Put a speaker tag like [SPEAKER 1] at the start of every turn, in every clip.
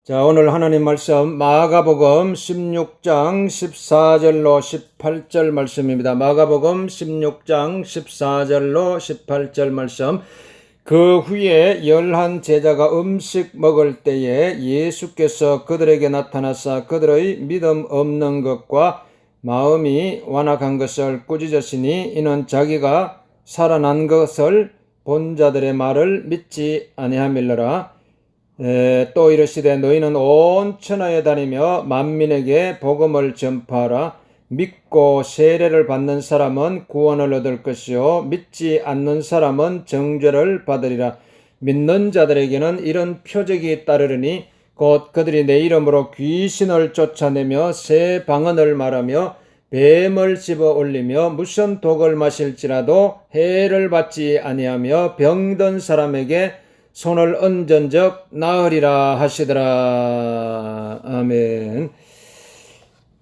[SPEAKER 1] 자, 오늘 하나님 말씀 마가복음 16장 14절로 18절 말씀입니다. 마가복음 16장 14절로 18절 말씀. 그 후에 11 제자가 음식 먹을 때에 예수께서 그들에게 나타나사 그들의 믿음 없는 것과 마음이 완악한 것을 꾸짖으시니 이는 자기가 살아난 것을 본 자들의 말을 믿지 아니함일러라. 또 이르시되 너희는 온 천하에 다니며 만민에게 복음을 전파하라. 믿고 세례를 받는 사람은 구원을 얻을 것이요 믿지 않는 사람은 정죄를 받으리라. 믿는 자들에게는 이런 표적이 따르리니 곧 그들이 내 이름으로 귀신을 쫓아내며 새 방언을 말하며 뱀을 집어 올리며 무슨 독을 마실지라도 해를 받지 아니하며 병든 사람에게 손을 얹은즉 나으리라 하시더라. 아멘.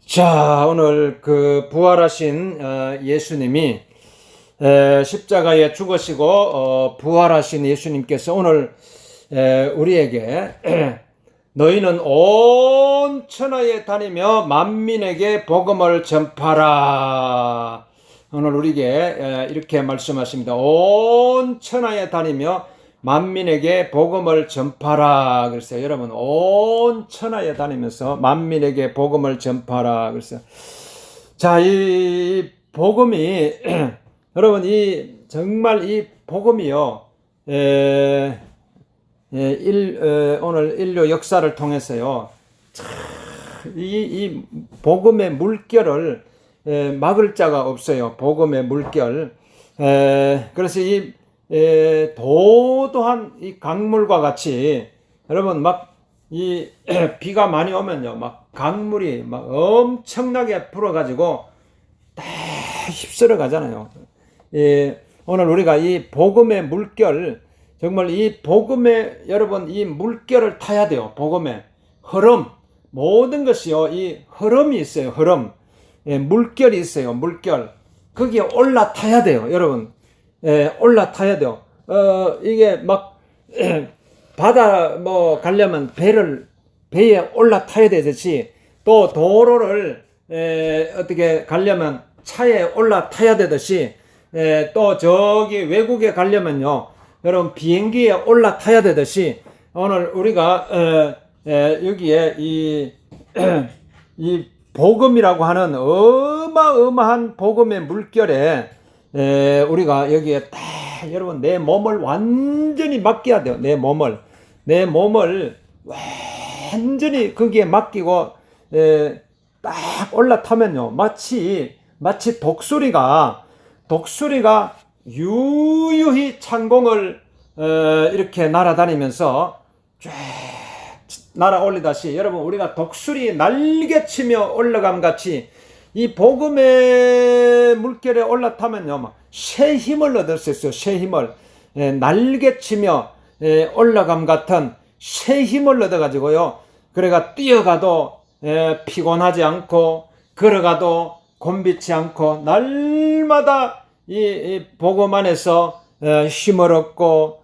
[SPEAKER 1] 자, 오늘 그 부활하신 예수님이 십자가에 죽으시고 부활하신 예수님께서 오늘 우리에게 너희는 온 천하에 다니며 만민에게 복음을 전파라. 오늘 우리에게 이렇게 말씀하십니다. 온 천하에 다니며 만민에게 복음을 전파라. 그랬어요. 여러분, 온 천하에 다니면서 만민에게 복음을 전파라. 그랬어요. 자, 이 복음이 여러분, 정말 이 복음이요. 오늘 인류 역사를 통해서요. 이 복음의 물결을 막을 자가 없어요. 복음의 물결. 그래서 도도한 이 강물과 같이 여러분 이 비가 많이 오면요 막 강물이 막 엄청나게 불어가지고 다 휩쓸어 가잖아요. 오늘 우리가 이 복음의 물결 정말 이 복음의 여러분 이 물결을 타야 돼요. 복음의 흐름 모든 것이요 이 흐름이 있어요. 흐름 물결이 있어요. 물결 거기에 올라타야 돼요. 여러분. 올라타야 돼요. 이게 막 바다 가려면 배에 올라타야 되듯이 또 도로를 어떻게 가려면 차에 올라타야 되듯이 또 저기 외국에 가려면요 여러분 비행기에 올라타야 되듯이 오늘 우리가 여기에 이 복음이라고 하는 어마어마한 복음의 물결에 우리가 여기에 딱 여러분 내 몸을 완전히 맡겨야 돼요. 내 몸을 완전히 거기에 맡기고 딱 올라타면요 마치 독수리가 유유히 창공을 이렇게 날아다니면서 쫙 날아올리다시 여러분 우리가 독수리 날개치며 올라감 같이 이 복음의 물결에 올라타면요, 막 새 힘을 얻을 수 있어요. 새 힘을 날개치며 올라감 같은 새 힘을 얻어가지고요. 그래가 뛰어가도 피곤하지 않고 걸어가도 곤비치 않고 날마다 이 복음 안에서 힘을 얻고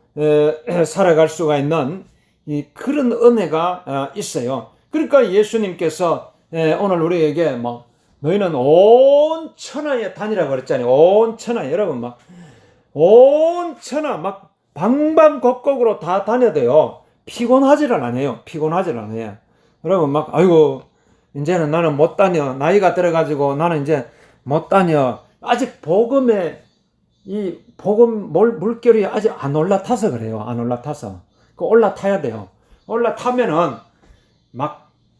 [SPEAKER 1] 살아갈 수가 있는 그런 은혜가 있어요. 그러니까 예수님께서 오늘 우리에게 너희는 온 천하에 다니라고 그랬잖아요. 온 천하. 여러분 온 천하 방방곡곡으로 다 다녀야 돼요. 피곤하지를 않아요. 여러분 아이고 이제는 나는 못 다녀. 나이가 들어가지고 나는 이제 못 다녀. 아직 복음의 이 복음 물결이 아직 안 올라타서 그래요. 안 올라타서. 올라타야 돼요. 올라타면은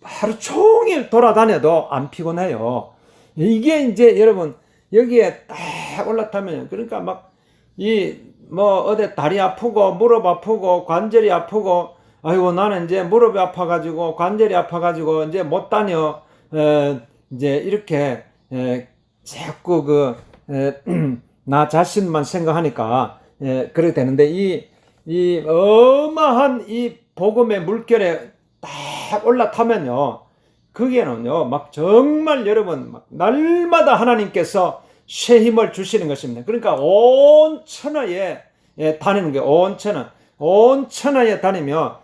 [SPEAKER 1] 하루 종일 돌아다녀도 안 피곤해요. 이게 이제 여러분 여기에 딱 올라타면 그러니까 어디 다리 아프고 무릎 아프고 관절이 아프고 아이고 나는 이제 무릎이 아파가지고 관절이 아파가지고 이제 못 다녀 이제 이렇게 자꾸 나 자신만 생각하니까 그렇게 되는데 이 어마한 이 복음의 물결에 딱 올라타면요 거기에는요 정말 여러분 날마다 하나님께서 새 힘을 주시는 것입니다. 그러니까 온 천하에 다니는 게 온 천하에 다니며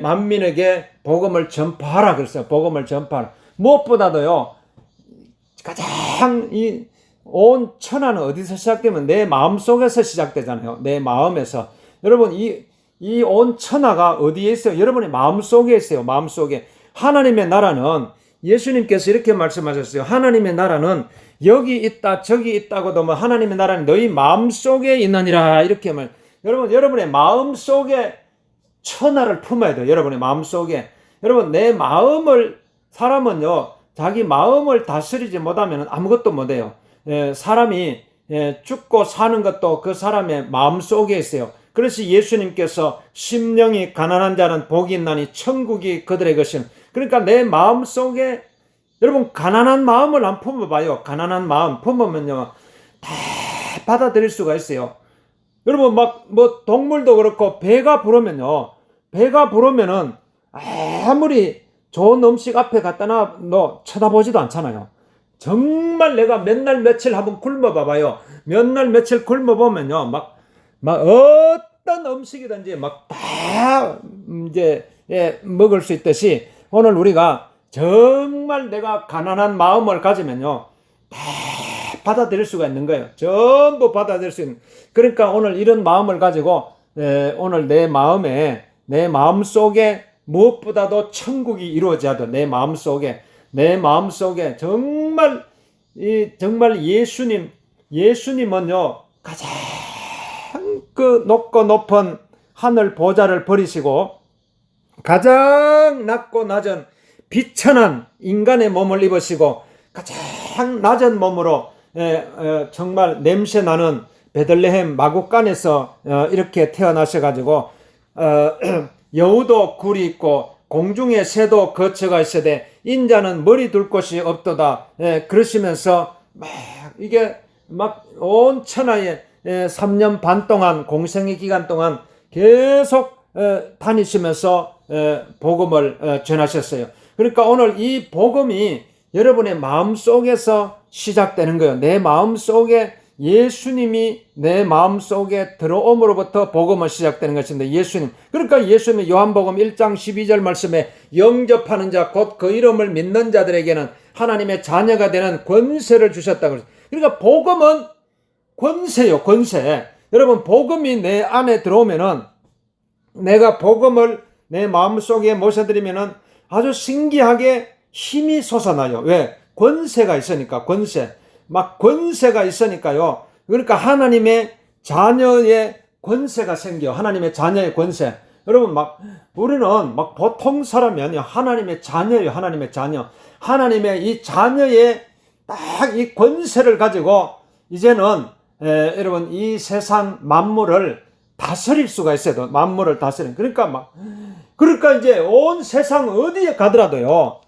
[SPEAKER 1] 만민에게 복음을 전파하라 그랬어요. 복음을 전파하라. 무엇보다도요, 가장 온 천하는 어디서 시작되면 내 마음속에서 시작되잖아요. 내 마음에서. 여러분, 이 온 천하가 어디에 있어요? 여러분의 마음속에 있어요. 마음속에. 하나님의 나라는 예수님께서 이렇게 말씀하셨어요. 하나님의 나라는 여기 있다 저기 있다고도 뭐 하나님의 나라는 너희 마음속에 있느니라 이렇게 말. 여러분의 마음속에 천하를 품어야 돼요. 여러분의 마음속에. 여러분, 내 마음을, 사람은요 자기 마음을 다스리지 못하면 아무것도 못해요. 사람이 죽고 사는 것도 그 사람의 마음속에 있어요. 그래서 예수님께서 심령이 가난한 자는 복이 있나니 천국이 그들의 것임. 그러니까 내 마음속에, 여러분 가난한 마음을 안 품어봐요. 가난한 마음 품으면요 다 받아들일 수가 있어요. 여러분 뭐 동물도 그렇고 배가 부르면은 아무리 좋은 음식 앞에 갖다 놔 쳐다보지도 않잖아요. 정말 내가 몇 날 며칠 한번 굶어봐봐요. 몇 날 며칠 굶어보면요 막 어떤 음식이든지 막 다 이제 먹을 수 있듯이 오늘 우리가 정말 내가 가난한 마음을 가지면요 다 받아들일 수가 있는 거예요. 전부 받아들일 수 있는. 그러니까 오늘 이런 마음을 가지고 오늘 내 마음속에 무엇보다도 천국이 이루어져야 돼. 내 마음속에 정말 예수님은요 가장 그 높고 높은 하늘 보좌를 버리시고 가장 낮고 낮은 비천한 인간의 몸을 입으시고 가장 낮은 몸으로 정말 냄새나는 베들레헴 마구간에서 이렇게 태어나셔가지고 여우도 굴이 있고 공중에 새도 거처가 있으되 인자는 머리 둘 곳이 없도다. 그러시면서 이게 온 천하에 3년 반 동안 공생의 기간 동안 계속 다니시면서 복음을 전하셨어요. 그러니까 오늘 이 복음이 여러분의 마음속에서 시작되는 거예요. 내 마음속에 예수님이 내 마음속에 들어옴으로부터 복음은 시작되는 것인데 그러니까 예수님이 요한복음 1장 12절 말씀에 영접하는 자 곧 그 이름을 믿는 자들에게는 하나님의 자녀가 되는 권세를 주셨다고. 그러니까 복음은 권세요. 권세. 여러분 복음이 내 안에 들어오면은 내가 복음을 내 마음속에 모셔드리면은 아주 신기하게 힘이 솟아나요. 왜? 권세가 있으니까. 권세가 있으니까요. 그러니까 하나님의 자녀의 권세가 생겨. 하나님의 자녀의 권세. 여러분 우리는 보통 사람이 아니에요. 하나님의 자녀예요. 하나님의 자녀. 하나님의 이 자녀의 딱 이 권세를 가지고 이제는 여러분 이 세상 만물을 다스릴 수가 있어요. 만물을 다스리는. 그러니까 이제 온 세상 어디에 가더라도요.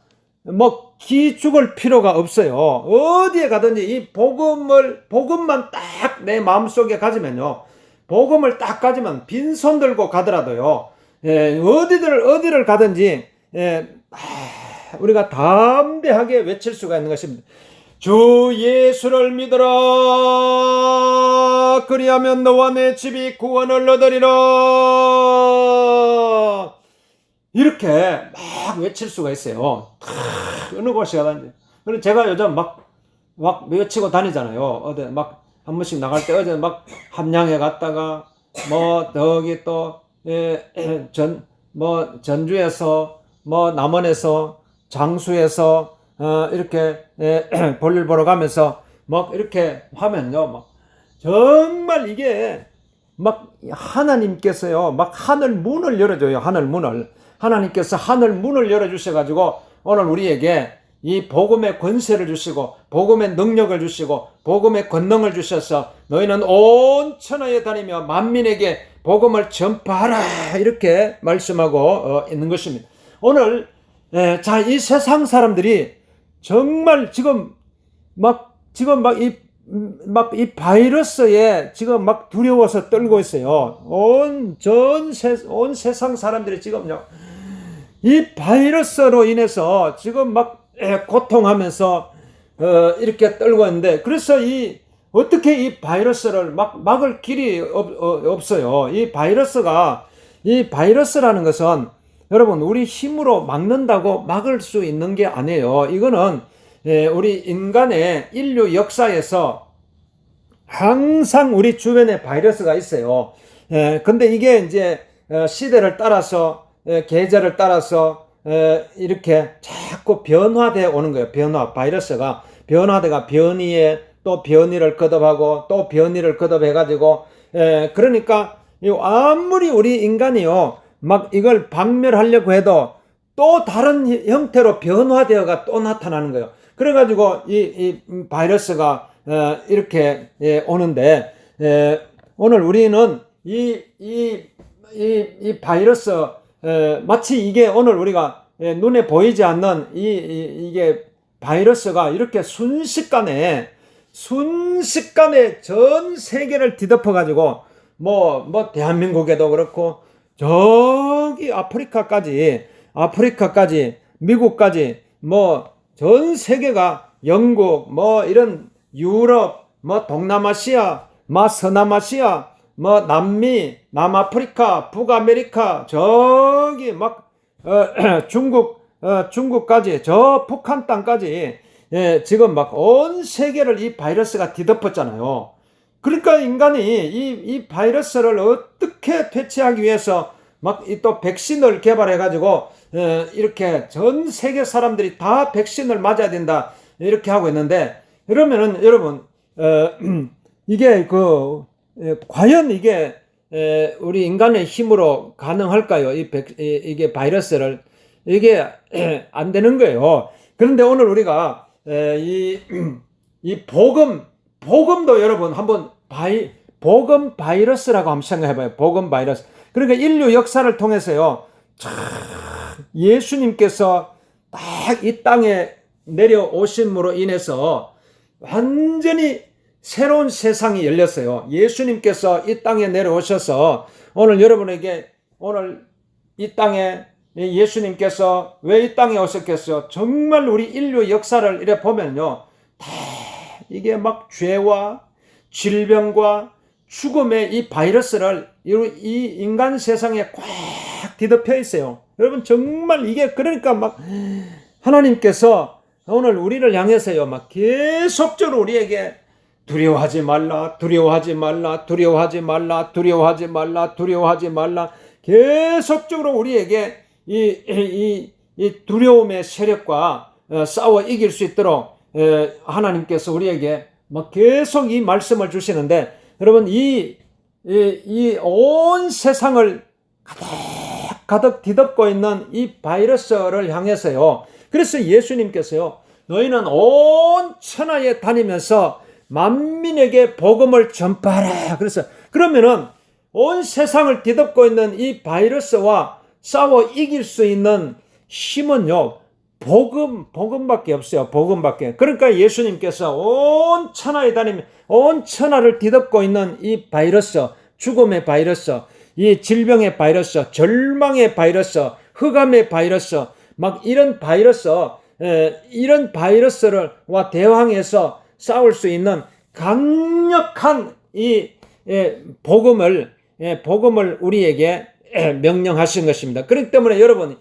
[SPEAKER 1] 죽을 필요가 없어요. 어디에 가든지 이 복음만 딱 내 마음속에 가지면요. 복음을 딱 가지면 빈손 들고 가더라도요. 어디를 가든지 우리가 담대하게 외칠 수가 있는 것입니다. 주 예수를 믿어라. 그리하면 너와 내 집이 구원을 얻으리라. 이렇게 외칠 수가 있어요. 어느 곳에 가든지. 그래서 제가 요즘 외치고 다니잖아요. 어디 한 번씩 나갈 때 어제 함양에 갔다가 저기 또 전주에서 남원에서 장수에서 이렇게 볼일 보러 가면서 이렇게 하면요. 정말 이게 하나님께서요. 하늘 문을 열어줘요. 하나님께서 하늘 문을 열어주셔가지고 오늘 우리에게 이 복음의 권세를 주시고 복음의 능력을 주시고 복음의 권능을 주셔서 너희는 온 천하에 다니며 만민에게 복음을 전파하라 이렇게 말씀하고 있는 것입니다. 오늘 이 세상 사람들이 정말 지금 이 바이러스에 지금 두려워서 떨고 있어요. 온 세상 사람들이 지금요. 이 바이러스로 인해서 지금 고통하면서 이렇게 떨고 있는데 그래서 어떻게 이 바이러스를 막을 길이 없어요. 이 바이러스라는 것은 여러분 우리 힘으로 막는다고 막을 수 있는 게 아니에요. 이거는 우리 인간의 인류 역사에서 항상 우리 주변에 바이러스가 있어요. 근데 이게 이제 시대를 따라서 계절을 따라서 이렇게 자꾸 변화되어 오는 거예요. 바이러스가 변화되가 변이에 또 변이를 거듭하고 또 변이를 거듭해가지고 그러니까 아무리 우리 인간이요 막 이걸 박멸하려고 해도 또 다른 형태로 변화되어가 또 나타나는 거예요. 그래가지고 이 바이러스가 이렇게 오는데 오늘 우리는 이 바이러스 마치 이게 오늘 우리가 눈에 보이지 않는 이게 바이러스가 이렇게 순식간에 전 세계를 뒤덮어 가지고 뭐 대한민국에도 그렇고 저기 아프리카까지 미국까지 뭐 전 세계가 영국 뭐 이런 유럽 뭐 동남아시아 뭐 서남아시아 뭐 남미 남아프리카 북아메리카 저기 막 중국까지 저 북한 땅까지 지금 막 온 세계를 이 바이러스가 뒤덮었잖아요. 그러니까 인간이 이 바이러스를 어떻게 퇴치하기 위해서 막 또 백신을 개발해 가지고 이렇게 전 세계 사람들이 다 백신을 맞아야 된다 이렇게 하고 있는데 그러면은 여러분 이게 과연 이게 우리 인간의 힘으로 가능할까요? 이게 바이러스를 이게 안 되는 거예요. 그런데 오늘 우리가 이 복음도 여러분 한번 복음 바이러스라고 한번 생각해봐요. 복음 바이러스. 그러니까 인류 역사를 통해서요, 예수님께서 딱 이 땅에 내려오심으로 인해서 완전히 새로운 세상이 열렸어요. 예수님께서 이 땅에 내려오셔서 오늘 여러분에게 오늘 이 땅에 예수님께서 왜 이 땅에 오셨겠어요? 정말 우리 인류 역사를 이래 보면요, 다 이게 막 죄와 질병과 죽음의 이 바이러스를 이 인간 세상에 꽉 뒤덮여 있어요. 여러분 정말 이게 그러니까 막 하나님께서 오늘 우리를 향해서요 막 계속적으로 우리에게 두려워하지 말라 계속적으로 우리에게 이 두려움의 세력과 싸워 이길 수 있도록 하나님께서 우리에게 막 계속 이 말씀을 주시는데 여러분 이 온 세상을 가득 뒤덮고 있는 이 바이러스를 향해서요. 그래서 예수님께서요. 너희는 온 천하에 다니면서 만민에게 복음을 전파하라. 그래서 그러면은 온 세상을 뒤덮고 있는 이 바이러스와 싸워 이길 수 있는 힘은요. 복음밖에 없어요. 복음밖에. 그러니까 예수님께서 온 천하에 다니면 온 천하를 뒤덮고 있는 이 바이러스, 죽음의 바이러스, 이 질병의 바이러스, 절망의 바이러스, 흑암의 바이러스, 막 이런 바이러스와 대항해서 싸울 수 있는 강력한 이 복음을 우리에게 명령하신 것입니다. 그렇기 때문에 여러분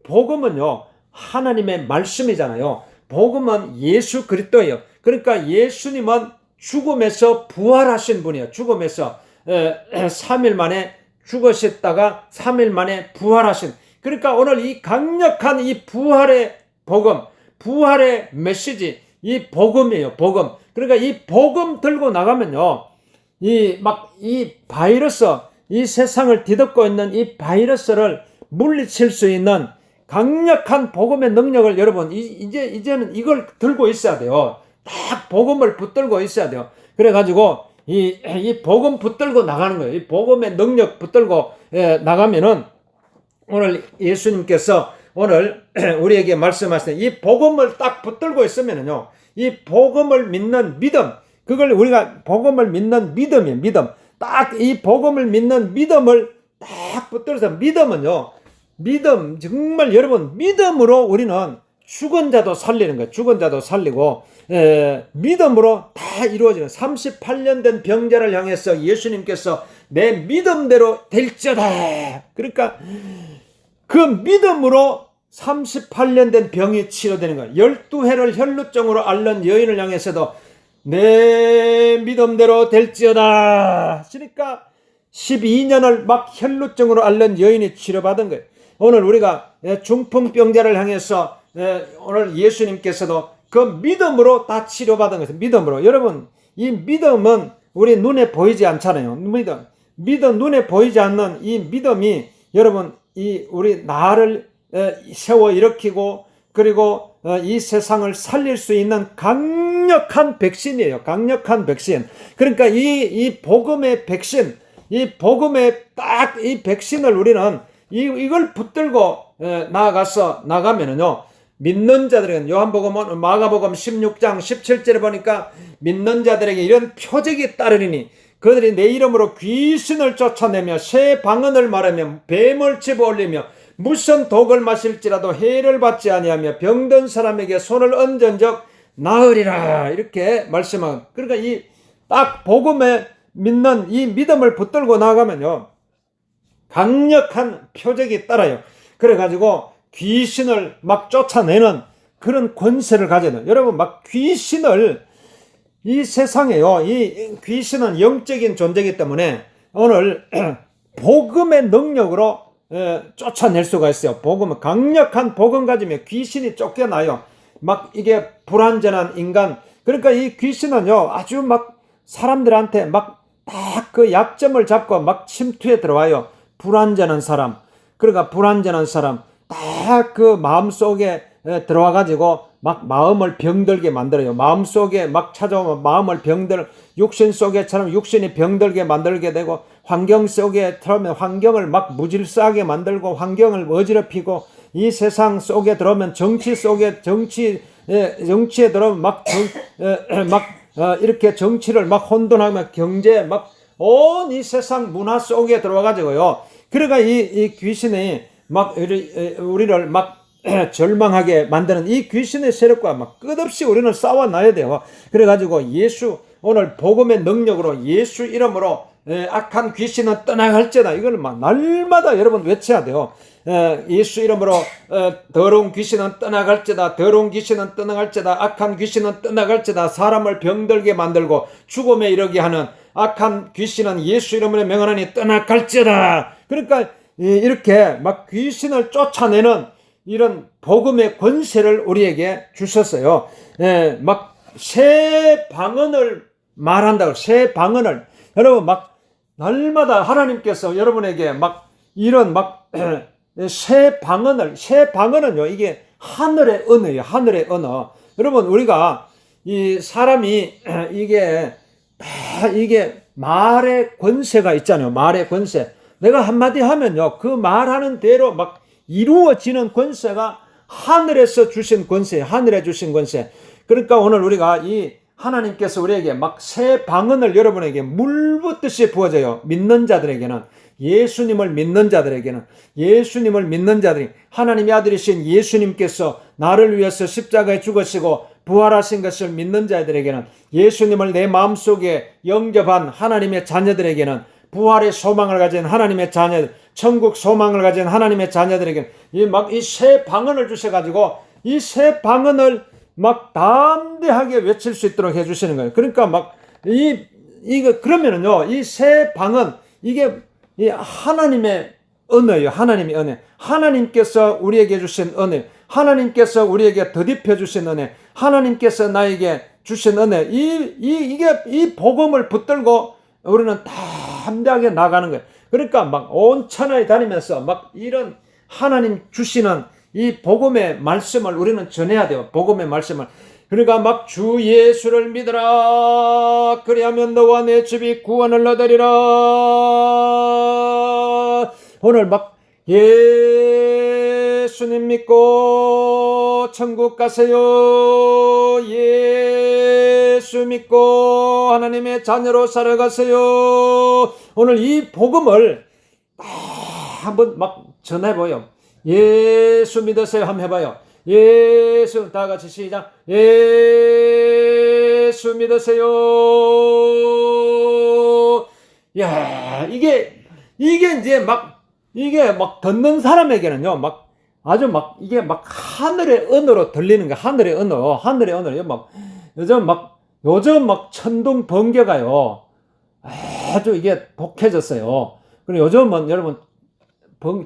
[SPEAKER 1] 복음은요 하나님의 말씀이잖아요. 복음은 예수 그리스도예요. 그러니까 예수님은 죽음에서 부활하신 분이에요. 죽음에서 3일 만에 죽으셨다가 3일 만에 부활하신. 그러니까 오늘 이 강력한 이 부활의 복음, 부활의 메시지, 이 복음이에요. 복음. 그러니까 이 복음 들고 나가면요, 이 바이러스, 이 세상을 뒤덮고 있는 이 바이러스를 물리칠 수 있는 강력한 복음의 능력을 여러분 이제는 이걸 들고 있어야 돼요. 딱 복음을 붙들고 있어야 돼요. 그래가지고 이 복음 붙들고 나가는 거예요. 이 복음의 능력 붙들고 나가면은 오늘 예수님께서 오늘 우리에게 말씀하시는 이 복음을 딱 붙들고 있으면은요, 이 복음을 믿는 믿음, 그걸 우리가 복음을 믿는 믿음이에요. 믿음. 딱 이 복음을 믿는 믿음을 딱 붙들어서 믿음은요. 믿음, 정말 여러분, 믿음으로 우리는 죽은 자도 살리는 거예요. 죽은 자도 살리고, 믿음으로 다 이루어지는 38년 된 병자를 향해서 예수님께서 내 믿음대로 될지어다. 그러니까, 그 믿음으로 38년 된 병이 치료되는 거예요. 12해를 혈루증으로 앓는 여인을 향해서도 내 믿음대로 될지어다. 그러니까 12년을 막 혈루증으로 앓는 여인이 치료받은 거예요. 오늘 우리가 중풍병자를 향해서 오늘 예수님께서도 그 믿음으로 다 치료받은 거예요. 믿음으로. 여러분, 이 믿음은 우리 눈에 보이지 않잖아요. 믿음 눈에 보이지 않는 이 믿음이 여러분 우리 나를 세워 일으키고 그리고 이 세상을 살릴 수 있는 강력한 백신이에요. 강력한 백신. 그러니까 이 복음의 백신, 이 복음의 딱 이 백신을 우리는 이걸 붙들고 나가면은요. 믿는 자들에게 요한복음 마가복음 16장 17절에 보니까 믿는 자들에게 이런 표적이 따르리니 그들이 내 이름으로 귀신을 쫓아내며 새 방언을 말하며 뱀을 집어올리며 무슨 독을 마실지라도 해를 받지 아니하며 병든 사람에게 손을 얹은적 나으리라. 이렇게 말씀하고, 그러니까 이 딱 복음에 믿는 이 믿음을 붙들고 나가면요 강력한 표적이 따라요. 그래가지고 귀신을 막 쫓아내는 그런 권세를 가져요. 여러분, 막 귀신을 이 세상에요. 이 귀신은 영적인 존재이기 때문에 오늘 복음의 능력으로 쫓아낼 수가 있어요. 복음, 강력한 복음 가지면 귀신이 쫓겨나요. 막 이게 불완전한 인간. 그러니까 이 귀신은요, 아주 막 사람들한테 막 딱 그 약점을 잡고 막 침투해 들어와요. 불완전한 사람. 그러니까 불완전한 사람. 딱 그 마음속에 들어와가지고 막 마음을 병들게 만들어요. 마음속에 막 찾아오면 마음을 육신 속에처럼 육신이 병들게 만들게 되고, 환경 속에 들어오면 환경을 막 무질서하게 만들고, 환경을 어지럽히고, 이 세상 속에 들어오면 정치에 들어오면 이렇게 정치를 막 혼돈하며 경제 막 온 이 세상 문화 속에 들어와가지고요. 그러니까 이 귀신이 막 우리를 막 절망하게 만드는 이 귀신의 세력과 막 끝없이 우리는 싸워놔야 돼요. 그래가지고 오늘 복음의 능력으로 예수 이름으로 악한 귀신은 떠나갈지다. 이걸 막 날마다 여러분 외쳐야 돼요. 예수 이름으로 더러운 귀신은 떠나갈지다. 더러운 귀신은 떠나갈지다. 악한 귀신은 떠나갈지다. 사람을 병들게 만들고 죽음에 이르게 하는 악한 귀신은 예수 이름으로 명하노니 떠나갈지다. 그러니까 이렇게 막 귀신을 쫓아내는 이런 복음의 권세를 우리에게 주셨어요. 막 새 방언을 말한다고. 새 방언을 여러분 막 날마다 하나님께서 여러분에게 막 이런 막 새 방언은요 이게 하늘의 언어예요. 하늘의 언어. 여러분 우리가 이 사람이 이게 말의 권세가 있잖아요. 말의 권세. 내가 한마디 하면요 그 말하는 대로 막 이루어지는 권세가 하늘에서 주신 권세, 하늘에 주신 권세. 그러니까 오늘 우리가 이 하나님께서 우리에게 막 새 방언을 여러분에게 물 붓듯이 부어져요. 믿는 자들에게는, 예수님을 믿는 자들에게는, 예수님을 믿는 자들이, 하나님의 아들이신 예수님께서 나를 위해서 십자가에 죽으시고 부활하신 것을 믿는 자들에게는, 예수님을 내 마음속에 영접한 하나님의 자녀들에게는, 부활의 소망을 가진 하나님의 자녀들, 천국 소망을 가진 하나님의 자녀들에게 이 새 방언을 주셔가지고 이 새 방언을 막 담대하게 외칠 수 있도록 해주시는 거예요. 그러니까 막 그러면은요 이 새 방언 이게 이 하나님의 은혜예요. 하나님의 은혜. 하나님께서 우리에게 주신 은혜. 하나님께서 우리에게 더딥혀 주신 은혜. 하나님께서 나에게 주신 은혜. 이 복음을 붙들고 우리는 담대하게 나가는 거예요. 그러니까 막 온 천하에 다니면서 막 이런 하나님 주시는 이 복음의 말씀을 우리는 전해야 돼요. 복음의 말씀을. 그러니까 막 주 예수를 믿으라. 그리하면 너와 내 집이 구원을 얻으리라. 오늘 막 예수님 믿고 천국 가세요. 예수 믿고 하나님의 자녀로 살아가세요. 오늘 이 복음을 한번 막 전해봐요. 예수 믿으세요. 한번 해봐요. 예수, 다 같이 시작. 예수 믿으세요. 야, 이게 이제 막 이게 막 듣는 사람에게는요, 막 아주 막 이게 막 하늘의 언어로 들리는 거, 하늘의 언어. 막 요즘 막 천둥 번개가요, 아주 이게 독해졌어요. 그리고 요즘은 여러분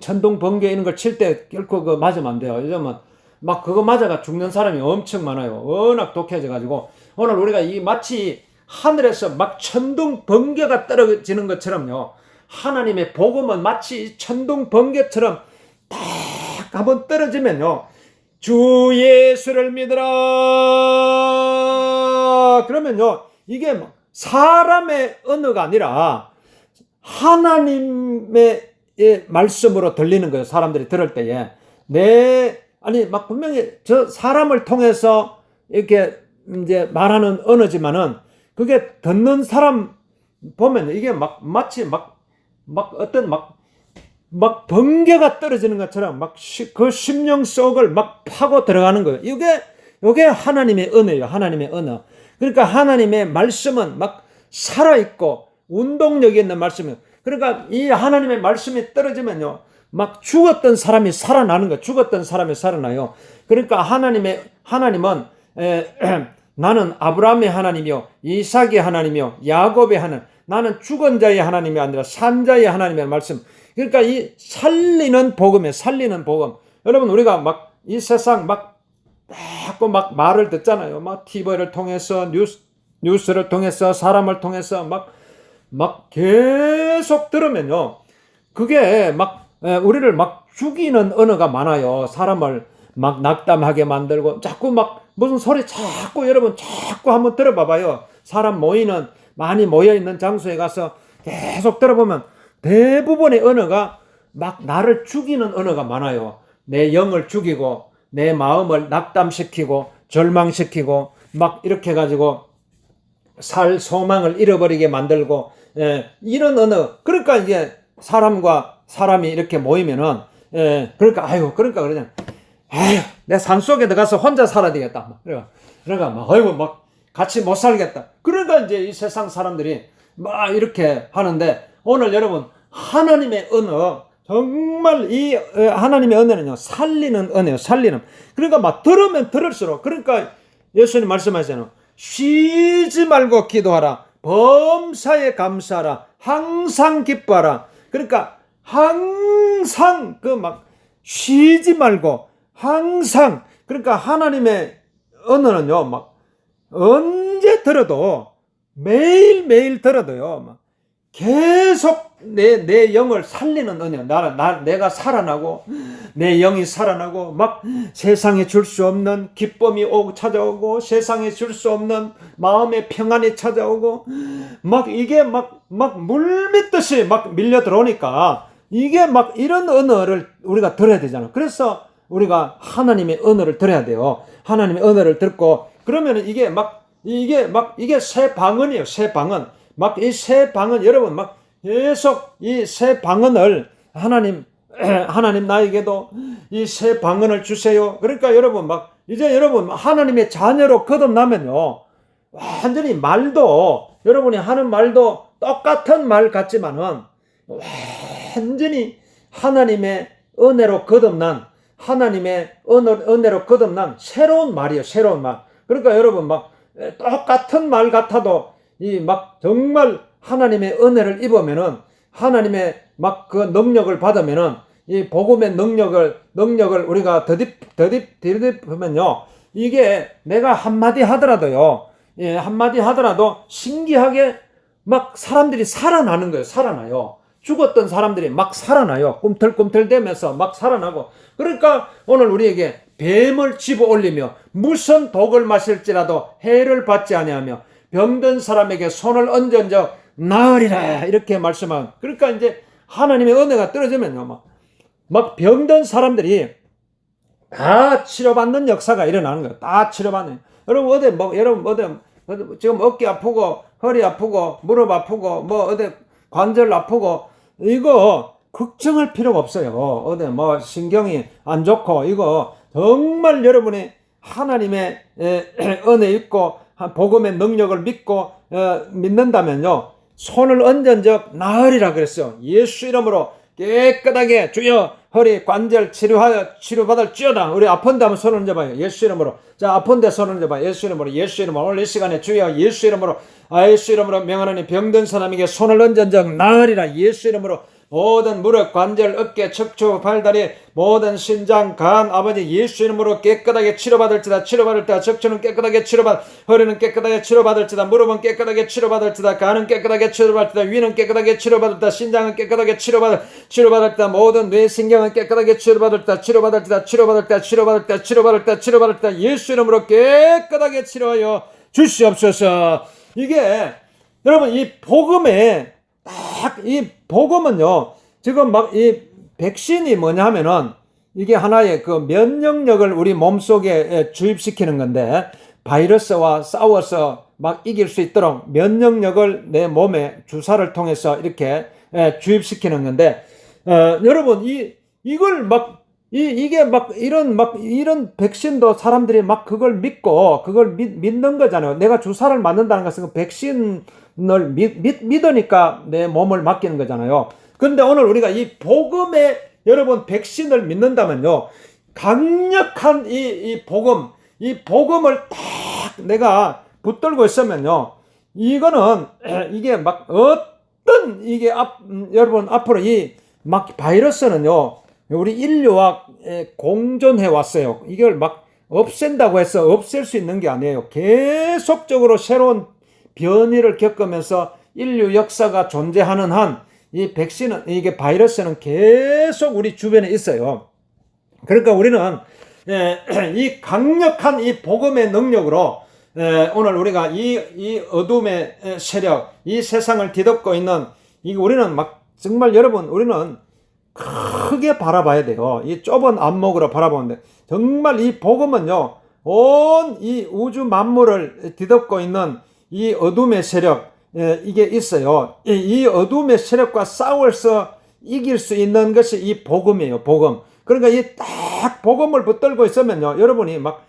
[SPEAKER 1] 천둥 번개 이런 걸 칠 때 결코 그 맞으면 안 돼요. 요즘은 막 그거 맞아가 죽는 사람이 엄청 많아요. 워낙 독해져가지고 오늘 우리가 이 마치 하늘에서 막 천둥 번개가 떨어지는 것처럼요, 하나님의 복음은 마치 천둥 번개처럼 딱 한번 떨어지면요, 주 예수를 믿으라 그러면요, 이게 사람의 언어가 아니라 하나님의 말씀으로 들리는 거예요. 사람들이 들을 때에 막 분명히 저 사람을 통해서 이렇게 이제 말하는 언어지만은 그게 듣는 사람 보면 이게 마치 어떤 번개가 떨어지는 것처럼 그 심령 속을 막 파고 들어가는 거예요. 이게 하나님의 은혜예요. 하나님의 은혜. 그러니까 하나님의 말씀은 막 살아있고 운동력이 있는 말씀이에요. 그러니까 이 하나님의 말씀이 떨어지면요, 막 죽었던 사람이 살아나는 거예요. 죽었던 사람이 살아나요. 그러니까 하나님은 나는 아브라함의 하나님이요, 이삭의 하나님이요, 야곱의 하나님, 나는 죽은 자의 하나님이 아니라 산 자의 하나님의 말씀. 그러니까 이 살리는 복음이에요. 살리는 복음. 여러분, 우리가 이 세상 자꾸 말을 듣잖아요. TV를 통해서 뉴스를 통해서 사람을 통해서 계속 들으면요, 그게 우리를 죽이는 언어가 많아요. 사람을 낙담하게 만들고, 자꾸 무슨 소리 여러분 자꾸 한번 들어봐봐요. 사람 많이 모여있는 장소에 가서 계속 들어보면 대부분의 언어가 나를 죽이는 언어가 많아요. 내 영을 죽이고, 내 마음을 낙담시키고, 절망시키고, 이렇게 해가지고 살 소망을 잃어버리게 만들고, 이런 언어. 그러니까 이제 사람과 사람이 이렇게 모이면은, 그러니까 그러냐, 내 산속에 들어가서 혼자 살아야 되겠다. 그러니까 같이 못 살겠다. 그러니까 이제 이 세상 사람들이 이렇게 하는데, 오늘 여러분, 하나님의 언어, 정말 이 하나님의 은혜는요, 살리는 은혜요. 살리는. 그러니까 들으면 들을수록, 그러니까 예수님 말씀하시잖아요. 쉬지 말고 기도하라. 범사에 감사하라. 항상 기뻐하라. 그러니까 항상 쉬지 말고 항상. 그러니까 하나님의 언어는요, 언제 들어도, 매일매일 들어도요, 계속 내 영을 살리는 은혜. 내가 살아나고, 내 영이 살아나고, 세상에 줄 수 없는 기쁨이 찾아오고, 세상에 줄 수 없는 마음의 평안이 찾아오고, 이게 물밀듯이 밀려 들어오니까, 이게 이런 언어를 우리가 들어야 되잖아. 그래서 우리가 하나님의 언어를 들어야 돼요. 하나님의 언어를 듣고, 그러면은 이게 새 방언이에요. 새 방언. 이 새 방언, 여러분, 계속 이 새 방언을 하나님 나에게도 이 새 방언을 주세요. 그러니까 여러분, 이제 여러분, 하나님의 자녀로 거듭나면요, 완전히 여러분이 하는 말도 똑같은 말 같지만은, 완전히 하나님의 은혜로 거듭난, 하나님의 은혜로 거듭난 새로운 말이에요. 새로운 말. 그러니까 여러분, 똑같은 말 같아도, 정말 하나님의 은혜를 입으면은, 하나님의 그 능력을 받으면은, 이 복음의 능력을 우리가 더딥하면요, 이게 내가 한마디 하더라도요, 한마디 하더라도 신기하게 사람들이 살아나는 거예요. 살아나요. 죽었던 사람들이 살아나요. 꿈틀꿈틀대면서 살아나고. 그러니까 오늘 우리에게 뱀을 집어 올리며 무슨 독을 마실지라도 해를 받지 아니하며 병든 사람에게 손을 얹은적 나으리라, 이렇게 말씀한. 그러니까 이제 하나님의 은혜가 떨어지면요, 병든 사람들이 다 치료받는 역사가 일어나는 거예요. 다 치료받는. 여러분 지금 어깨 아프고 허리 아프고 무릎 아프고 관절 아프고, 이거 걱정할 필요가 없어요. 신경이 안 좋고, 이거 정말 여러분이 하나님의 은혜 있고 복음의 능력을 믿고 믿는다면요, 손을 얹은 적 나으리라 그랬어요. 예수 이름으로 깨끗하게 주여 허리 관절 치료받을지어다. 우리 아픈데 한번 손을 얹어봐요. 예수 이름으로. 자, 아픈데 손을 얹어봐요. 예수 이름으로. 예수 이름으로. 오늘 이 시간에 주여 예수 이름으로. 예수 이름으로 명하노니 병든 사람에게 손을 얹은 적 나으리라. 예수 이름으로. 모든 무릎, 관절, 어깨, 척추, 팔다리, 모든 신장, 간, 아버지 예수 이름으로 깨끗하게 치료받을지다. 치료받을지다. 척추는 깨끗하게 허리는 깨끗하게 치료받을지다. 무릎은 깨끗하게 치료받을지다. 간은 깨끗하게 치료받을지다. 위는 깨끗하게 치료받을지다. 신장은 깨끗하게 치료받을지다. 모든 뇌신경은 깨끗하게 치료받을지다. 치료받을지다. 예수 이름으로 깨끗하게 치료하여 주시옵소서. 이게 여러분 이 복음에 이 복음은요, 지금 막 이 백신이 뭐냐 하면은 이게 하나의 그 면역력을 우리 몸속에 주입시키는 건데, 바이러스와 싸워서 막 이길 수 있도록 면역력을 내 몸에 주사를 통해서 이렇게 주입시키는 건데, 여러분 이걸 막 이게 막 이런 백신도 사람들이 막 그걸 믿고 그걸 믿는 거잖아요. 내가 주사를 맞는다는 것은 그 백신을 믿으니까 내 몸을 맡기는 거잖아요. 근데 오늘 우리가 이 복음에 여러분 백신을 믿는다면요, 강력한 이 복음을 딱 내가 붙들고 있으면요, 이거는 이게 막 어떤 이게 여러분 앞으로 이 막 바이러스는요, 우리 인류와 공존해 왔어요. 이걸 막 없앤다고 해서 없앨 수 있는 게 아니에요. 계속적으로 새로운 변이를 겪으면서 인류 역사가 존재하는 한 이 백신은, 이게 바이러스는 계속 우리 주변에 있어요. 그러니까 우리는 이 강력한 이 복음의 능력으로 오늘 우리가 이 어둠의 세력, 이 세상을 뒤덮고 있는 우리는 막 정말 여러분, 우리는 크게 바라봐야 돼요. 이 좁은 안목으로 바라보는데, 정말 이 복음은요, 온 이 우주 만물을 뒤덮고 있는 이 어둠의 세력, 이게 있어요. 이 어둠의 세력과 싸워서 이길 수 있는 것이 이 복음이에요. 복음. 그러니까 이 딱 복음을 붙들고 있으면요, 여러분이 막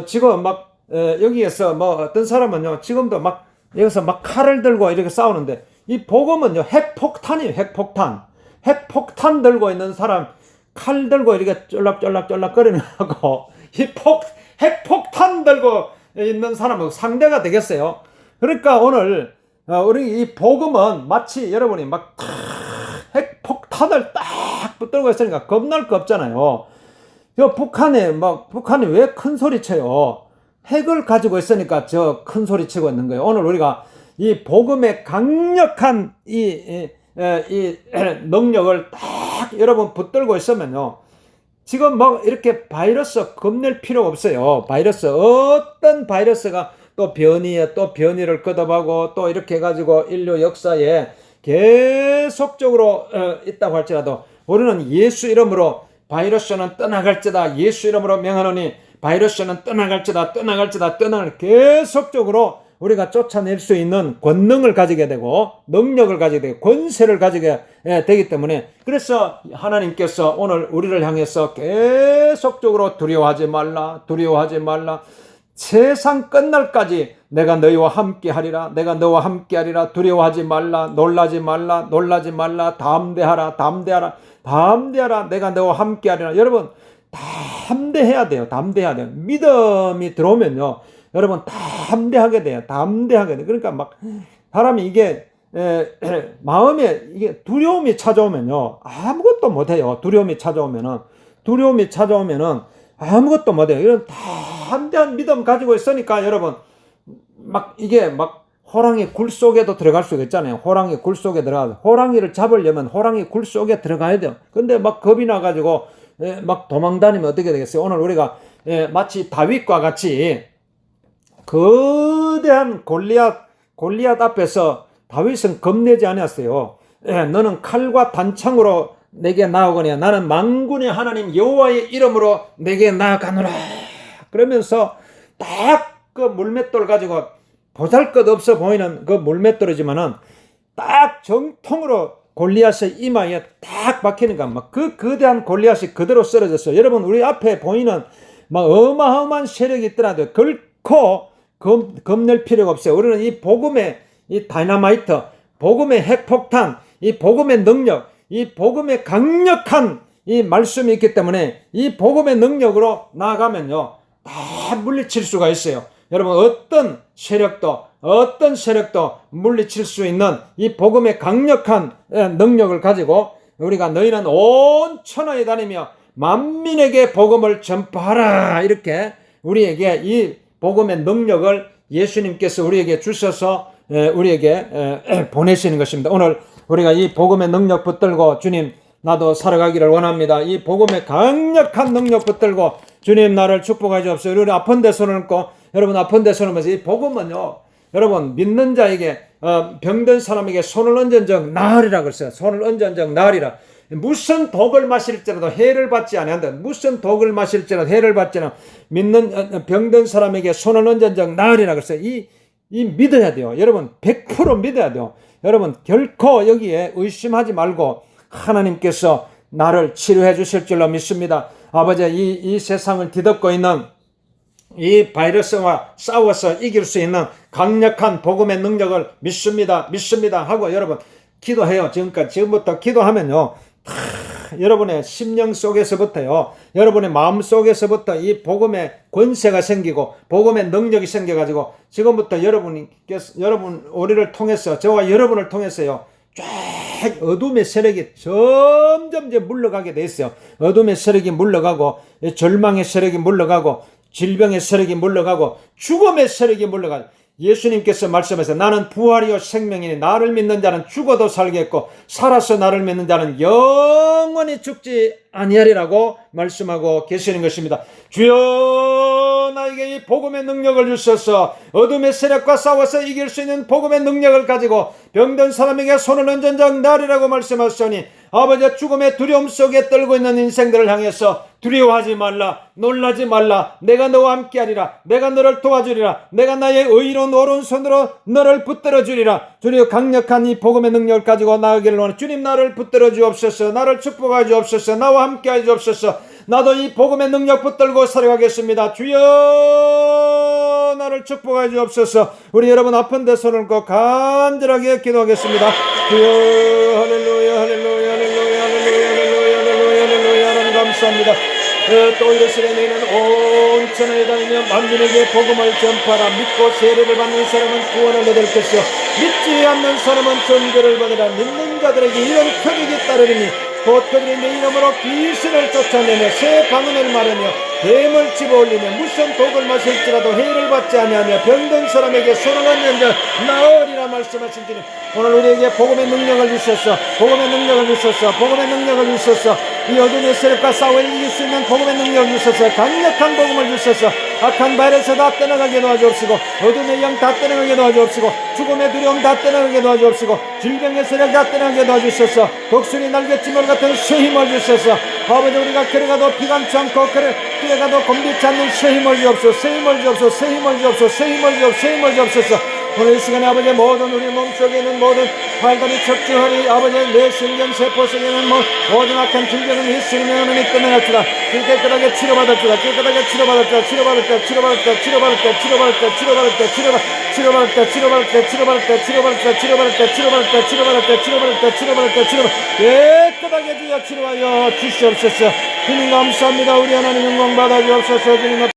[SPEAKER 1] 지금 막 여기에서 뭐 어떤 사람은요, 지금도 막 여기서 막 칼을 들고 이렇게 싸우는데, 이 복음은요, 핵폭탄이에요. 핵폭탄 들고 있는 사람 칼 들고 이렇게 쫄락거리는 하고, 핵폭탄 들고 있는 사람은 상대가 되겠어요. 그러니까 오늘 우리 이 복음은 마치 여러분이 막 핵폭탄을 딱 붙들고 있으니까 겁날 거 없잖아요. 북한이 왜 큰 소리 쳐요? 핵을 가지고 있으니까 저 큰 소리 치고 있는 거예요. 오늘 우리가 이 복음의 강력한 이 능력을 딱 여러분 붙들고 있으면요, 지금 막 이렇게 바이러스 겁낼 필요 없어요. 바이러스, 어떤 바이러스가 또 변이를 거듭하고 또 이렇게 해가지고 인류 역사에 계속적으로 있다고 할지라도, 우리는 예수 이름으로 바이러스는 떠나갈지다. 예수 이름으로 명하노니 바이러스는 떠나갈지다. 계속적으로 우리가 쫓아낼 수 있는 권능을 가지게 되고, 능력을 가지게 되고, 권세를 가지게 되기 때문에, 그래서 하나님께서 오늘 우리를 향해서 계속적으로 두려워하지 말라. 세상 끝날까지 내가 너희와 함께 하리라. 두려워하지 말라. 놀라지 말라. 담대하라. 내가 너와 함께 하리라. 여러분, 담대해야 돼요. 믿음이 들어오면요, 여러분 담대하게 돼요. 그러니까 막 사람이 이게 마음에 이게 두려움이 찾아오면요, 아무것도 못해요. 두려움이 찾아오면은 아무것도 못해요. 이런 담대한 믿음 가지고 있으니까 여러분, 막 이게 막 호랑이 굴 속에도 들어갈 수가 있잖아요. 호랑이를 잡으려면 호랑이 굴 속에 들어가야 돼요. 근데 막 겁이 나가지고 막 도망다니면 어떻게 되겠어요? 오늘 우리가 마치 다윗과 같이 거대한 골리앗 앞에서 다윗은 겁내지 않았어요. 너는 칼과 단창으로 내게 나아오거니와 나는 만군의 하나님 여호와의 이름으로 내게 나아가노라. 그러면서 딱 그 물맷돌 가지고, 보잘것없어 보이는 그 물맷돌이지만은 딱 정통으로 골리앗의 이마에 딱 박히니까 막 그 거대한 골리앗이 그대로 쓰러졌어요. 여러분, 우리 앞에 보이는 막 어마어마한 세력이 있더라도 결코 겁낼 필요가 없어요. 우리는 이 복음의 이 다이너마이트, 복음의 핵폭탄, 이 복음의 능력, 이 복음의 강력한 이 말씀이 있기 때문에 이 복음의 능력으로 나아가면요, 다 물리칠 수가 있어요. 여러분, 어떤 세력도 물리칠 수 있는 이 복음의 강력한 능력을 가지고 우리가 너희는 온 천하에 다니며 만민에게 복음을 전파하라, 이렇게 우리에게 이 복음의 능력을 예수님께서 우리에게 주셔서 우리에게 보내시는 것입니다. 오늘 우리가 이 복음의 능력 붙들고 주님, 나도 살아가기를 원합니다. 이 복음의 강력한 능력 붙들고 주님, 나를 축복해 주옵소서. 우리 아픈 데 손을 얹고, 여러분 아픈 데 손을 얹으면서 이 복음은요, 여러분 믿는 자에게 병든 사람에게 손을 얹은 적 나으리라 그랬어요. 손을 얹은 적 나으리라. 무슨 독을 마실지라도 해를 받지 아니한다. 무슨 독을 마실지라도 해를 받지 않아. 믿는 병든 사람에게 손을 얹은 적 나으리라 그랬어요. 이 믿어야 돼요. 여러분 100% 믿어야 돼요. 여러분 결코 여기에 의심하지 말고 하나님께서 나를 치료해 주실 줄로 믿습니다. 아버지, 이 세상을 뒤덮고 있는 이 바이러스와 싸워서 이길 수 있는 강력한 복음의 능력을 믿습니다 하고 여러분 기도해요. 지금부터 기도하면요, 여러분의 심령 속에서부터요, 여러분의 마음 속에서부터 이 복음의 권세가 생기고 복음의 능력이 생겨가지고 지금부터 여러분 우리를 통해서, 저와 여러분을 통해서요, 쫙 어둠의 세력이 점점 이제 물러가게 돼 있어요. 어둠의 세력이 물러가고, 절망의 세력이 물러가고, 질병의 세력이 물러가고, 죽음의 세력이 물러가고, 예수님께서 말씀하셔서 나는 부활이요 생명이니 나를 믿는 자는 죽어도 살겠고 살아서 나를 믿는 자는 영원히 죽지 아니하리라고 말씀하고 계시는 것입니다. 주여, 나에게 이 복음의 능력을 주셔서 어둠의 세력과 싸워서 이길 수 있는 복음의 능력을 가지고 병든 사람에게 손을 얹은 적 나리라고 말씀하시니, 아버지, 죽음의 두려움 속에 떨고 있는 인생들을 향해서 두려워하지 말라, 놀라지 말라, 내가 너와 함께하리라, 내가 너를 도와주리라, 내가 나의 의로운 오른손으로 너를 붙들어 주리라. 주님, 강력한 이 복음의 능력을 가지고 나아가기를 원하는 주님, 나를 붙들어 주옵소서. 나를 축복하여 주옵소서. 나와 함께하여 주옵소서. 나도 이 복음의 능력 붙들고 살아가겠습니다. 주여, 나를 축복하여 주옵소서. 우리 여러분 아픈 데 손을 얹고 간절하게 기도하겠습니다. 주여, 할렐루야, 할렐루야, 할렐루야, 할렐루야, 할렐루야, 할렐루야, 할렐루야. 하나님 감사합니다. 또 이르시되 너희는 온 천하에 다니며 만민에게 복음을 전파하라. 믿고 세례를 받는 사람은 구원을 얻을 것이요 믿지 않는 사람은 정죄를 받으라. 믿는 자들에게 이런 표적이 따르리니 곧 그들이 내 이름으로 귀신을 쫓아내며 새 방언을 말하며 뱀을 집어올리며 무슨 독을 마실지라도 해를 받지 아니하며 병든 사람에게 손을 얹는 자 나으리라 말씀하신 주님, 오늘 우리에게 복음의 능력을 주셔서 복음의 능력을 주셔서 복음의 능력을 주셔서 이 어둠의 세력과 싸워 이길 수 있는 복음의 능력을 주셔서 강력한 복음을 주셔서 악한 바이러스 다 떠나가게 도와주옵시고 어둠의 영 다 떠나가게 도와주옵시고 죽음의 두려움 다 떠나가게 도와주옵시고 질병의 세력 다 떠나가게 도와주셔서 독수리 날갯짓물 같은 새 힘을 주셔서 아버지, 우리가 걸어가도 피감치 않고 뛰어가도 곤비치 않는 새 힘을 주옵소서. 새 힘을 주옵소서. 새 힘을 주옵소서. 새 힘을 주옵소서. 새 힘을 주옵소서. 오늘 이 시간에 아버지, 모든 우리 몸속에 있는 모든 팔다리, 척추, 허리, 아버지, 뇌, 신경, 세포 속에 있는 모든 악한 질병은 예수님의 은혜로 떠나갈지라. 깨끗하게 치료받을지라. 깨끗하게 치료받을지라. 치료받을지라. 치료받을지라. 치료받을지라. 치료받을지라. 치료받을지라. 치료받을지라. 치료받을지라. 치료받을지라. 치료받을지라. 치료받을지라. 치료받을지라. 치료받을지라. 치료받을지라. 치료받을지라. 치료받을지라. 깨끗하게 주여 치료하여 주시옵소서. 주님 감사합니다. 우리 하나님 영광 받아 주옵소서. 주님